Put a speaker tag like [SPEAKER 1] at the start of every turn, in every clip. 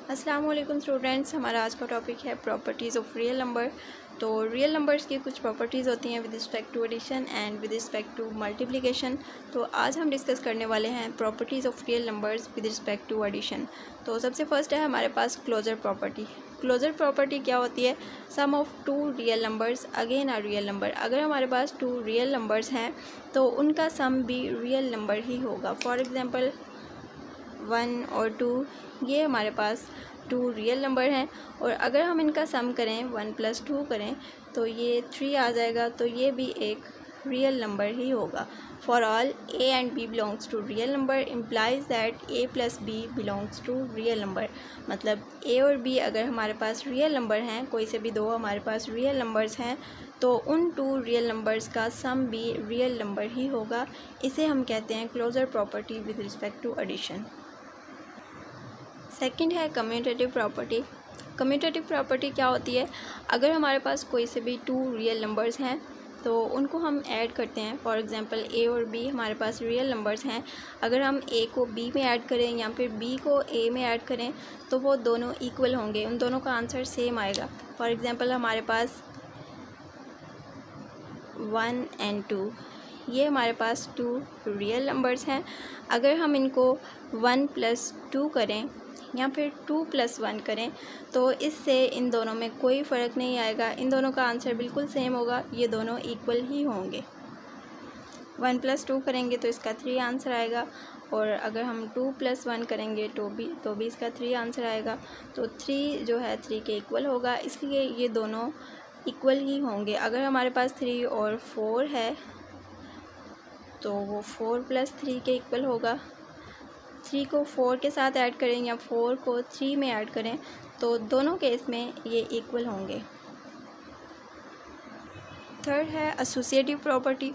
[SPEAKER 1] अस्सलाम वालेकुम स्टूडेंट्स, हमारा आज का टॉपिक है प्रॉपर्टीज़ ऑफ रियल नंबर। तो रियल नंबर्स की कुछ प्रॉपर्टीज़ होती हैं with respect to addition and with respect to multiplication. तो आज हम डिस्कस करने वाले हैं properties of real numbers with respect to addition. तो सबसे फर्स्ट है हमारे पास क्लोजर प्रॉपर्टी। क्लोजर प्रॉपर्टी क्या होती है? Sum of two real numbers again are real number. अगर हमारे पास टू रियल नंबर्स हैं तो उनका सम भी रियल नंबर ही होगा। फॉर एग्ज़ाम्पल 1 और 2, ये हमारे पास टू रियल नंबर हैं और अगर हम इनका सम करें 1 + 2 करें तो ये 3 आ जाएगा। तो ये भी एक रियल नंबर ही होगा। For all A and B belongs to real number implies that a + b belongs to real number. मतलब ए और बी अगर हमारे पास रियल नंबर हैं, कोई से भी दो हमारे पास रियल नंबर्स हैं, तो उन टू रियल नंबर्स का सम भी रियल नंबर ही होगा। इसे हम कहते हैं closure property with respect to addition. Second है कम्यूटेटिव प्रॉपर्टी। कम्यूटेटिव प्रॉपर्टी क्या होती है? अगर हमारे पास कोई से भी टू रियल नंबर्स हैं तो उनको हम ऐड करते हैं। फॉर एग्जांपल ए और बी हमारे पास रियल नंबर्स हैं। अगर हम ए को बी में ऐड करें या फिर बी को ए में ऐड करें तो वो दोनों इक्वल होंगे, उन दोनों का आंसर सेम आएगा। फॉर एग्ज़ाम्पल हमारे पास 1 और 2, ये हमारे पास टू रियल नंबर्स हैं। अगर हम इनको 1 + 2 करें या फिर 2 + 1 करें तो इससे इन दोनों में कोई फ़र्क नहीं आएगा, इन दोनों का आंसर बिल्कुल सेम होगा, ये दोनों इक्वल ही होंगे। 1 + 2 करेंगे तो इसका 3 आंसर आएगा और अगर हम 2 + 1 करेंगे तो भी इसका 3 आंसर आएगा। तो 3 जो है 3 के इक्वल होगा, इसलिए ये दोनों इक्वल ही होंगे। अगर हमारे पास 3 और 4 है तो वो 4 + 3 के इक्वल होगा। 3 को 4 के साथ ऐड करें या 4 को 3 में ऐड करें तो दोनों केस में ये इक्वल होंगे। थर्ड है एसोसिएटिव प्रॉपर्टी।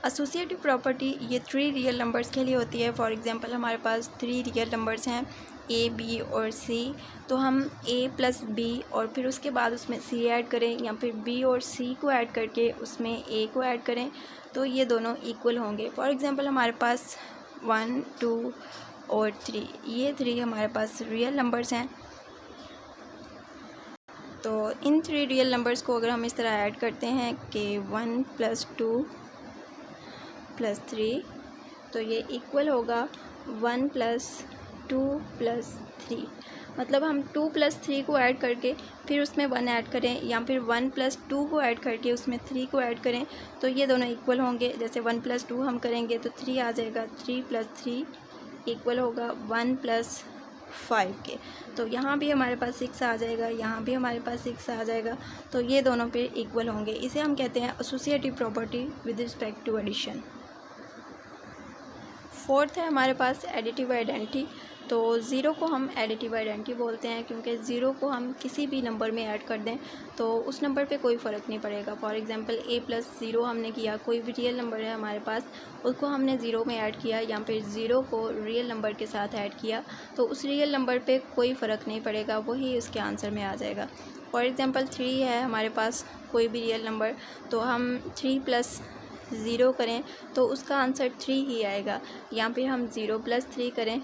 [SPEAKER 1] एसोसिएटिव प्रॉपर्टी ये 3 रियल नंबर्स के लिए होती है। फॉर एग्जांपल हमारे पास 3 रियल नंबर्स हैं ए, बी और सी, तो हम a + b और फिर उसके बाद उसमें c ऐड करें या फिर b और c को ऐड करके उसमें a को ऐड करें तो ये दोनों इक्वल होंगे। फॉर एग्जांपल हमारे पास 1, 2 और 3, ये 3 हमारे पास रियल नंबर्स हैं। तो इन 3 रियल नंबर्स को अगर हम इस तरह ऐड करते हैं कि 1 + 2 + 3 तो ये इक्वल होगा 1 + 2 + 3। मतलब हम 2 + 3 को ऐड करके फिर उसमें 1 ऐड करें या फिर 1 + 2 को ऐड करके उसमें 3 को ऐड करें तो ये दोनों इक्वल होंगे। जैसे 1 + 2 हम करेंगे तो 3 आ जाएगा, 3 + 3 इक्वल होगा 1 + 5 के। तो यहाँ भी हमारे पास 6 आ जाएगा, यहाँ भी हमारे पास 6 आ जाएगा, तो ये दोनों पे इक्वल होंगे। इसे हम कहते हैं associative property with respect to addition. Fourth है हमारे पास एडिटिव आइडेंटिटी। तो ज़ीरो को हम एडिटिव आइडेंटिटी बोलते हैं क्योंकि ज़ीरो को हम किसी भी नंबर में ऐड कर दें तो उस नंबर पे कोई फ़र्क नहीं पड़ेगा। फॉर एग्जांपल a + 0 हमने किया, कोई भी रियल नंबर है हमारे पास, उसको हमने ज़ीरो में ऐड किया या फिर ज़ीरो को रियल नंबर के साथ ऐड किया तो उस रियल नंबर पे कोई फ़र्क नहीं पड़ेगा, वही उसके आंसर में आ जाएगा। फॉर एग्ज़ाम्पल 3 है हमारे पास, कोई भी रियल नंबर, तो हम 3 + 0 करें तो उसका आंसर 3 ही आएगा, या फिर हम 0 + 3 करें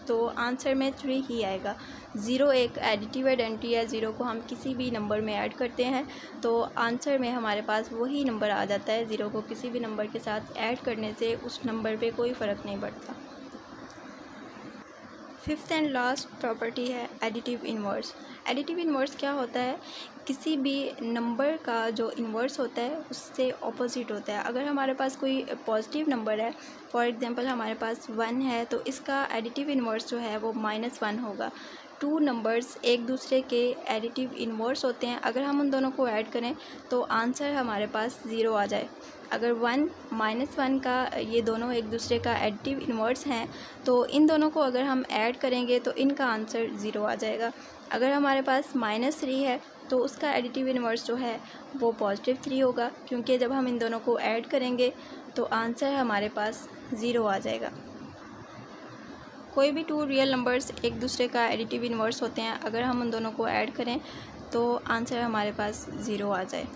[SPEAKER 1] तो आंसर में 3 ही आएगा। ज़ीरो एक एडिटिव आइडेंटिटी है, ज़ीरो को हम किसी भी नंबर में ऐड करते हैं तो आंसर में हमारे पास वही नंबर आ जाता है। ज़ीरो को किसी भी नंबर के साथ ऐड करने से उस नंबर पे कोई फ़र्क नहीं पड़ता। फिफ्थ एंड लास्ट प्रॉपर्टी है एडिटिव इन्वर्स। एडिटिव इन्वर्स क्या होता है? किसी भी नंबर का जो इन्वर्स होता है उससे ऑपोजिट होता है। अगर हमारे पास कोई पॉजिटिव नंबर है, फॉर एग्जांपल हमारे पास 1 है, तो इसका एडिटिव इन्वर्स जो है वो -1 होगा। टू नंबर्स एक दूसरे के एडिटिव इन्वर्स होते हैं, अगर हम उन दोनों को ऐड करें तो आंसर हमारे पास 0 आ जाए। अगर 1 -1 का ये दोनों एक दूसरे का एडिटिव इन्वर्स हैं तो इन दोनों को अगर हम ऐड करेंगे तो इनका आंसर 0 आ जाएगा। अगर हमारे पास -3 है तो उसका एडिटिव इन्वर्स जो है वो +3 होगा, क्योंकि जब हम इन दोनों को ऐड करेंगे तो आंसर हमारे पास 0 आ जाएगा। कोई भी टू रियल नंबर्स एक दूसरे का एडिटिव इन्वर्स होते हैं, अगर हम उन दोनों को ऐड करें तो आंसर हमारे पास 0 आ जाए।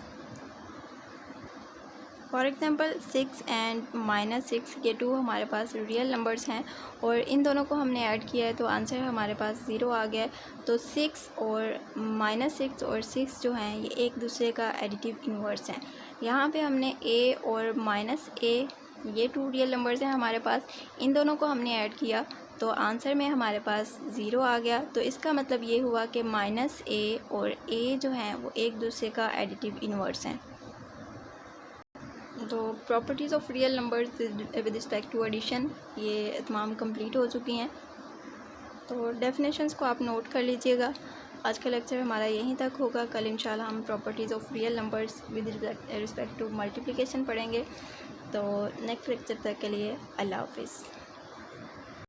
[SPEAKER 1] फॉर एग्ज़ाम्पल 6 एंड -6 ये 2 हमारे पास रियल नंबर्स हैं और इन दोनों को हमने ऐड किया है तो आंसर हमारे पास 0 आ गया है। तो 6 और -6 और 6 जो हैं ये एक दूसरे का एडिटिव इन्वर्स हैं। यहाँ पे हमने a और -a ये 2 रियल नंबर्स हैं हमारे पास, इन दोनों को हमने ऐड किया तो आंसर में हमारे पास 0 आ गया। तो इसका मतलब ये हुआ कि -a और a जो हैं वो एक दूसरे का एडिटिव इन्वर्स हैं। तो properties of real numbers with respect to addition ये तमाम कंप्लीट हो चुकी हैं। तो डेफिनेशंस को आप नोट कर लीजिएगा। आज का लेक्चर हमारा यहीं तक होगा। कल इंशाल्लाह हम properties of real numbers with respect to multiplication पढ़ेंगे। तो नेक्स्ट लेक्चर तक के लिए अल्लाह हाफिज़।